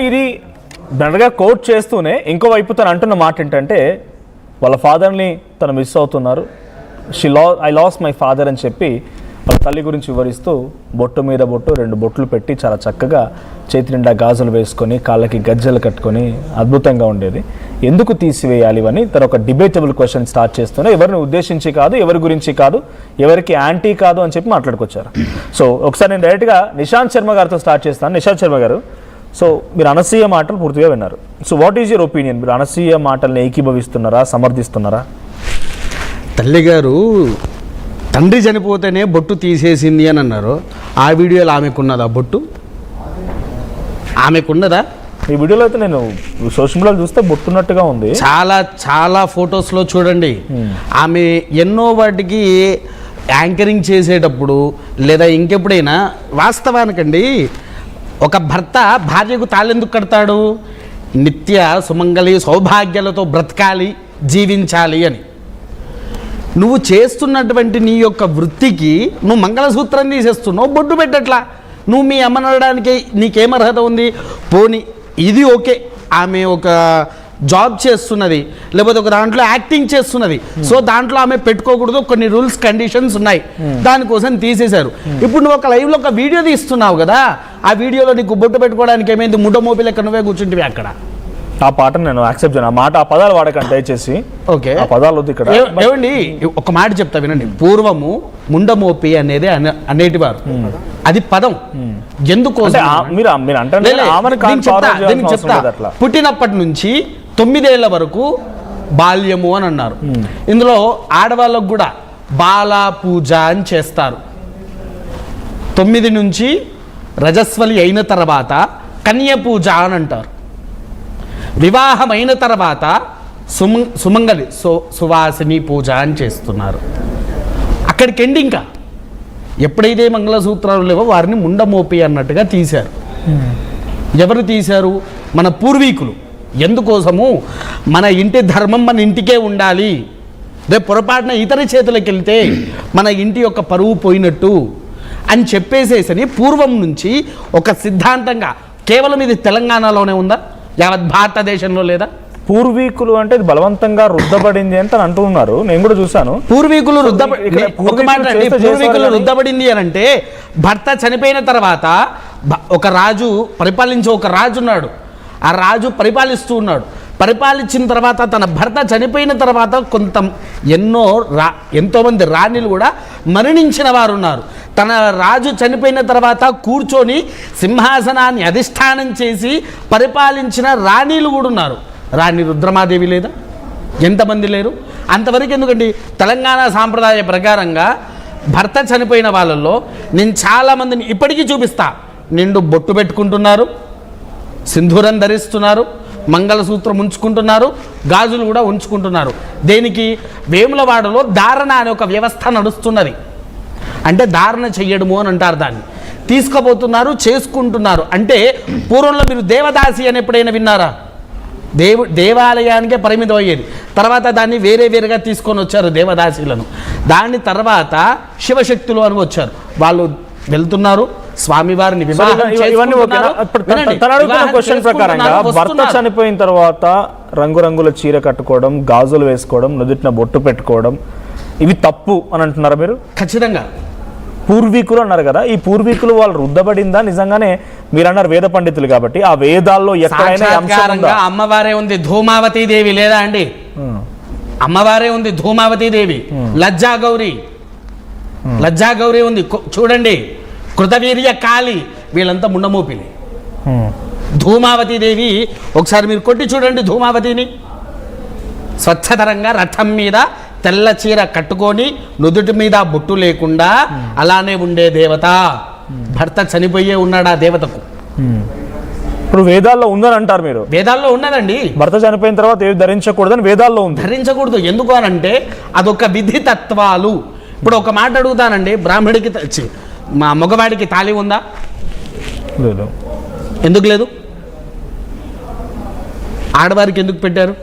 ఇది దండగా కోట్ చేస్తూనే ఇంకో వైపు తను అంటున్న మాట ఏంటంటే వాళ్ళ ఫాదర్ని తను మిస్ అవుతున్నారు. ఐ లాస్ మై ఫాదర్ అని చెప్పి వాళ్ళ తల్లి గురించి వివరిస్తూ బొట్టు మీద బొట్టు 2 బొట్లు పెట్టి చాలా చక్కగా చేతి నిండా గాజులు వేసుకొని కాళ్ళకి గజ్జలు కట్టుకొని అద్భుతంగా ఉండేది. ఎందుకు తీసివేయాలి అని తను ఒక డిబేటబుల్ క్వశ్చన్ స్టార్ట్ చేస్తూనే ఎవరిని ఉద్దేశించి కాదు, ఎవరి గురించి కాదు, ఎవరికి యాంటీ కాదు అని చెప్పి మాట్లాడుకొచ్చారు. సో ఒకసారి నేను డైరెక్ట్గా నిశాంత్ శర్మ గారితో స్టార్ట్ చేస్తాను. నిశాంత్ శర్మ గారు, సో మీరు అనసూయ మాటలు పూర్తిగా విన్నారు. So what is your opinion? మీరు అనసూయ మాటల్ని ఏకీభవిస్తున్నారా, సమర్థిస్తున్నారా? తల్లి గారు తండ్రి చనిపోతేనే బొట్టు తీసేసింది అని అన్నారు. ఆ వీడియోలో ఆమెకున్నదా బొట్టు? ఆమెకున్నదా? ఈ వీడియోలో అయితే నేను సోషల్ మీడియాలో చూస్తే బొట్టున్నట్టుగా ఉంది. చాలా చాలా ఫొటోస్లో చూడండి. ఆమె ఎన్నో వాటికి యాంకరింగ్ చేసేటప్పుడు లేదా ఇంకెప్పుడైనా వాస్తవానికండి ఒక భర్త భార్యకు తాళెందుకు కడతాడు? నిత్య సుమంగళి సౌభాగ్యాలతో బ్రతకాలి, జీవించాలి అని. నువ్వు చేస్తున్నటువంటి నీ యొక్క వృత్తికి నువ్వు మంగళసూత్రం తీసేస్తున్నావు, బొడ్డు పెట్టట్లా. నువ్వు మీ అమ్మని అనడానికి నీకేం అర్హత ఉంది? పోనీ ఇది ఓకే, ఆమె ఒక జాబ్ చేస్తున్నది, లేకపోతే ఒక దాంట్లో యాక్టింగ్ చేస్తున్నది, సో దాంట్లో ఆమె పెట్టుకోకూడదు, కొన్ని రూల్స్ కండిషన్స్ ఉన్నాయి, దానికోసం తీసేశారు. ఇప్పుడు నువ్వు ఒక లైవ్లో ఒక వీడియో తీస్తున్నావు కదా, ఆ వీడియోలో నీకు బొట్టు పెట్టుకోవడానికి ఏమైంది? ముడ్డ మోపి లెక్క నువ్వే కూర్చుంటివి అక్కడ. ఆ పాటను నేను యాక్సెప్ట్ చేయను. ఆ మాట, ఆ పదాలు వాడకండి దయచేసి. ఓకే, ఆ పదాలు వద్దు ఇక్కడ. ఏమండి ఒక మాట చెప్తా వినండి. పూర్వము ముండమోపి అనేది అనేటివారు, అది పదం. ఎందుకు పుట్టినప్పటి నుంచి 9 ఏళ్ల వరకు బాల్యము అని అన్నారు. ఇందులో ఆడవాళ్ళకు కూడా బాల పూజ అని చేస్తారు. 9 నుంచి రజస్వలి అయిన తర్వాత కన్య పూజ అని అంటారు. వివాహం అయిన తర్వాత సుమంగళి సువాసిని పూజ అని చేస్తున్నారు. అక్కడికి ఎండి. ఇంకా ఎప్పుడైతే మంగళసూత్రాలు లేవో వారిని ముండమోపి అన్నట్టుగా తీశారు. ఎవరు తీశారు? మన పూర్వీకులు. ఎందుకోసము? మన ఇంటి ధర్మం మన ఇంటికే ఉండాలి, రేపు పొరపాటున ఇతర చేతులకు వెళ్తే మన ఇంటి యొక్క పరువు పోయినట్టు అని చెప్పేసేసని పూర్వం నుంచి ఒక సిద్ధాంతంగా. కేవలం ఇది తెలంగాణలోనే ఉందా? యావత్ భారతదేశంలో లేదా? పూర్వీకులు అంటే ఇది బలవంతంగా రుద్దబడింది అని అంటున్నారు. నేను కూడా చూశాను. పూర్వీకులు రుద్దబడింది అని అంటే భర్త చనిపోయిన తర్వాత ఒక రాజు పరిపాలించే ఒక రాజు ఉన్నాడు. ఆ రాజు పరిపాలిస్తూ ఉన్నాడు. పరిపాలించిన తర్వాత తన భర్త చనిపోయిన తర్వాత ఎంతోమంది రాణిలు కూడా మరణించిన వారు ఉన్నారు. తన రాజు చనిపోయిన తర్వాత కూర్చొని సింహాసనాన్ని అధిష్టానం చేసి పరిపాలించిన రాణిలు కూడా ఉన్నారు. రాణి రుద్రమాదేవి లేదా? ఎంతమంది లేరు? అంతవరకు ఎందుకండి? తెలంగాణ సాంప్రదాయ ప్రకారంగా భర్త చనిపోయిన వాళ్ళల్లో నేను చాలామందిని ఇప్పటికీ చూపిస్తా. నిండు బొట్టు పెట్టుకుంటున్నారు, సింధూరం ధరిస్తున్నారు, మంగళసూత్రం ఉంచుకుంటున్నారు, గాజులు కూడా ఉంచుకుంటున్నారు. దేనికి? వేములవాడలో ధారణ అనే ఒక వ్యవస్థ నడుస్తున్నది. అంటే ధారణ చెయ్యడము అని అంటారు. దాన్ని తీసుకుపోతున్నారు, చేసుకుంటున్నారు. అంటే పూర్వంలో మీరు దేవదాసి అని ఎప్పుడైనా విన్నారా? దేవాలయానికే పరిమితం అయ్యేది. తర్వాత దాన్ని వేరేగా తీసుకొని వచ్చారు దేవదాసీలను. దాని తర్వాత శివశక్తులు అని వచ్చారు. వాళ్ళు వెళ్తున్నారు, స్వామివారిని క్వశ్చన్ ప్రకారంగా భర్త చనిపోయిన తర్వాత రంగురంగుల చీర కట్టుకోవడం, గాజులు వేసుకోవడం, నుదుటిన బొట్టు పెట్టుకోవడం, ఇవి తప్పు అని అంటున్నారా మీరు? ఖచ్చితంగా. పూర్వీకులు అన్నారు కదా, ఈ పూర్వీకులు వాళ్ళు రుద్దబడిందా? నిజంగానే మీరు అన్నారు వేద పండితులు కాబట్టి, ఆ వేదాల్లో ఎక్కడైనా అమ్మవారే ఉంది, ధూమావతి దేవి లేదా అండి? అమ్మవారే ఉంది, ధూమావతి దేవి. లజ్జా గౌరీ ఉంది, చూడండి. కృతవీర్య కాళి, వీళ్ళంతా ముండమోపిలి. ధూమావతి దేవి ఒకసారి మీరు కొట్టి చూడండి. ధూమావతిని స్వచ్ఛతరంగా రథం మీద తెల్ల చీర కట్టుకొని నుదుటి మీద బొట్టు లేకుండా అలానే ఉండే దేవత. భర్త చనిపోయే ఉన్నాడు ఆ దేవతకు. ఇప్పుడు వేదాల్లో ఉందని అంటారు మీరు? వేదాల్లో ఉన్నదండి. భర్త చనిపోయిన తర్వాత ఏవి ధరించకూడదని వేదాల్లో ఉంది. ధరించకూడదు. ఎందుకు అనంటే అదొక విధి తత్వాలు. ఇప్పుడు ఒక మాట అడుగుతానండి, బ్రాహ్మడికి మా మగవాడికి తాళి ఉందా? లేదు. ఎందుకు లేదు? ఆడవారికి ఎందుకు పెట్టారు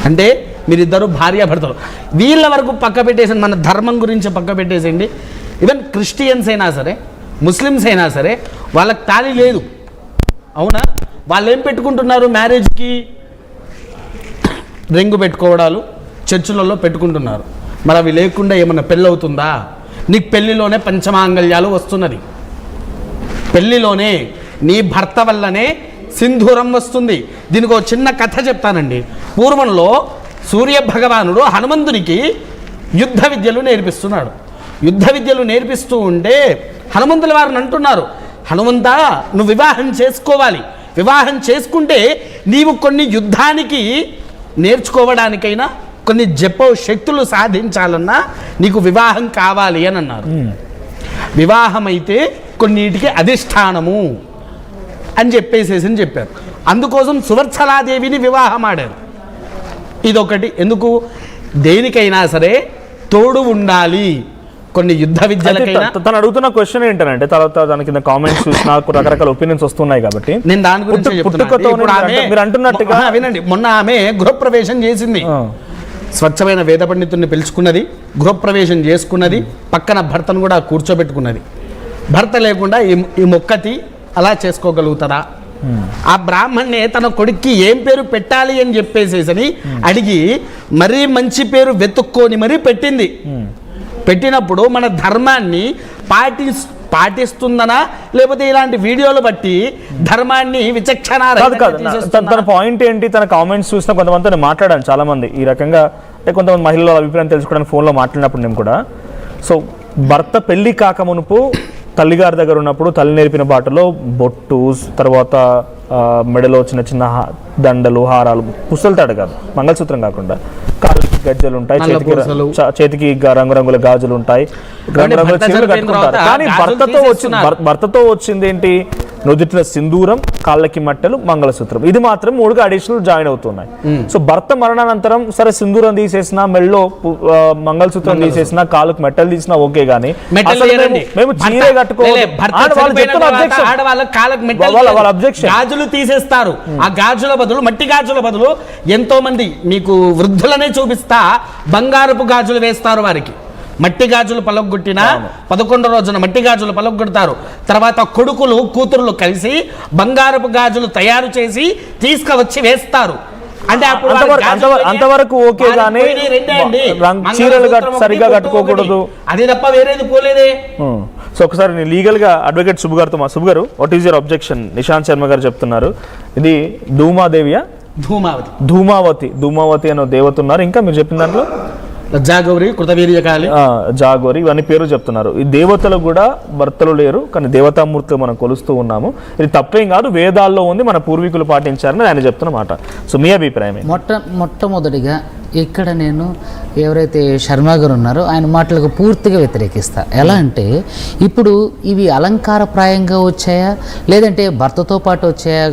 అంటే మీరిద్దరు భార్యాభర్తలు. వీళ్ళ వరకు పక్క పెట్టేసండి, మన ధర్మం గురించి పక్క పెట్టేసండి. ఈవెన్ క్రిస్టియన్స్ అయినా సరే, ముస్లిమ్స్ అయినా సరే, వాళ్ళకి తాళి లేదు. అవునా? వాళ్ళు ఏం పెట్టుకుంటున్నారు మ్యారేజ్కి? రింగు పెట్టుకోవడాలు చర్చిలలో పెట్టుకుంటున్నారు. మరి అవి లేకుండా ఏమన్నా పెళ్ళి అవుతుందా? నీకు పెళ్ళిలోనే పంచమాంగళ్యాలు వస్తున్నది. పెళ్ళిలోనే నీ భర్త వల్లనే సింధూరం వస్తుంది. దీనికి ఒక చిన్న కథ చెప్తానండి. పూర్వంలో సూర్య భగవానుడు హనుమంతునికి యుద్ధ విద్యలు నేర్పిస్తున్నాడు. యుద్ధ విద్యలు నేర్పిస్తూ ఉంటే హనుమంతుల వారిని అంటున్నారు, హనుమంతా నువ్వు వివాహం చేసుకోవాలి, వివాహం చేసుకుంటే నీవు కొన్ని యుద్ధానికి నేర్చుకోవడానికైనా కొన్ని జప శక్తులు సాధించాలన్నా నీకు వివాహం కావాలి అని అన్నారు. వివాహం అయితే కొన్నిటికి అధిష్టానము అని చెప్పారు. అందుకోసం సువర్చలాదేవిని వివాహం ఆడారు. ఇదొకటి. ఎందుకు? దేనికైనా సరే తోడు ఉండాలి. కొన్ని యుద్ధ విద్యలకైనా. తను అడుగుతున్న క్వశ్చన్ ఏంటంటే, తర్వాత దాని కింద కామెంట్స్ చూసినా రకరకాల ఒపీనియన్స్ వస్తున్నాయి కాబట్టి నేను దాని గురించి మీరు అంటున్నట్టుగా వినండి. మొన్న ఆమె గృహప్రవేశం చేసింది. స్వచ్ఛమైన వేద పండితుడిని పిలుచుకున్నది, గృహప్రవేశం చేసుకున్నది, పక్కన భర్తను కూడా కూర్చోబెట్టుకున్నది. భర్త లేకుండా ఈ మొక్కతి అలా చేసుకోగలుగుతారా? ఆ బ్రాహ్మణ్ణే తన కొడుక్కి ఏం పేరు పెట్టాలి అని చెప్పేసేసని అడిగి మరీ మంచి పేరు వెతుక్కొని మరీ పెట్టింది. పెట్టినప్పుడు మన ధర్మాన్ని పాటిస్తుందనా, లేకపోతే ఇలాంటి వీడియోలు బట్టి ధర్మాన్ని విచక్షణ? తన పాయింట్ ఏంటి? తన కామెంట్స్ చూసిన కొంతమంది నేను మాట్లాడాను చాలా మంది ఈ రకంగా. అంటే కొంతమంది మహిళల అభిప్రాయం తెలుసుకోవడానికి ఫోన్లో మాట్లాడినప్పుడు నేను కూడా, సో భర్త పెళ్లి కాక మునుపు తల్లిగారి దగ్గర ఉన్నప్పుడు తల్లి నేర్పిన బాటలో బొట్టు, తర్వాత మెడలో చిన్న చిన్న దండలు, హారాలు, పుస్తలతాడు కాదు, మంగళసూత్రం కాకుండా కాళ్ళకి గజ్జలు ఉంటాయి, చేతికి రంగురంగుల గాజులు ఉంటాయి, రంగురంగుల చీరలు కట్టుకుంటారు. కానీ భర్తతో వచ్చింది ఏంటి? నుదుటిన సింధూరం, కాళ్ళకి మట్టెలు, మంగళసూత్రం. ఇది మాత్రం 3గా అడిషనల్ జాయిన్ అవుతున్నాయి. సో భర్త మరణానంతరం సరే సింధూరం తీసేసినా, మెళ్ళలో మంగళసూత్రం తీసేసినా, కాళ్ళకు మెట్టలు తీసినా ఓకే, గానీ మేము చీరే కట్టుకోవాలి. గాజులు తీసేస్తారు. ఆ గాజుల బదులు, మట్టి గాజుల బదులు ఎంతో మంది మీకు వృద్ధులనే చూపిస్తా బంగారపు గాజులు వేస్తారు వారికి. మట్టి గాజులు పలగొట్టిన 11వ రోజున మట్టి గాజులు పలగొడతారు. తర్వాత కొడుకులు కూతురులు కలిసి బంగారపు గాజులు తయారు చేసి తీసుకువచ్చి వేస్తారు. అంటే అంతవరకు ఓకే, కానీ చీరలు సరిగా కట్టుకోకూడదు, అది తప్ప వేరేది పోలేదే. సో ఒకసారి నేను లీగల్ గా అడ్వకేట్ శుభ్ గారితో, మా శుభ్ గారు, what is your objection? Nishant Sharma గారు చెప్తున్నారు ఇది ధూమాదేవియా? ధూమావతి అనే దేవత ఉన్నారు. ఇంకా మీరు చెప్పిన దాంట్లో లజ్జాగౌరి, కృతవీర్యకాళి, జాగౌరి, ఇవన్నీ పేరు చెప్తున్నారు. ఈ దేవతలు కూడా భర్తలు లేరు, కానీ దేవతామూర్తులు మనం కొలుస్తూ ఉన్నాము. ఇది తప్పేం కాదు, వేదాల్లో ఉంది, మన పూర్వీకులు పాటించారని ఆయన చెప్తున్నమాట. సో మీ అభిప్రాయం? మొట్టమొదటిగా ఇక్కడ నేను ఎవరైతే శర్మ గారు ఉన్నారో ఆయన మాటలకు పూర్తిగా వ్యతిరేకిస్తా. ఎలా అంటే ఇప్పుడు ఇవి అలంకారప్రాయంగా వచ్చాయా, లేదంటే భర్తతో పాటు వచ్చాయా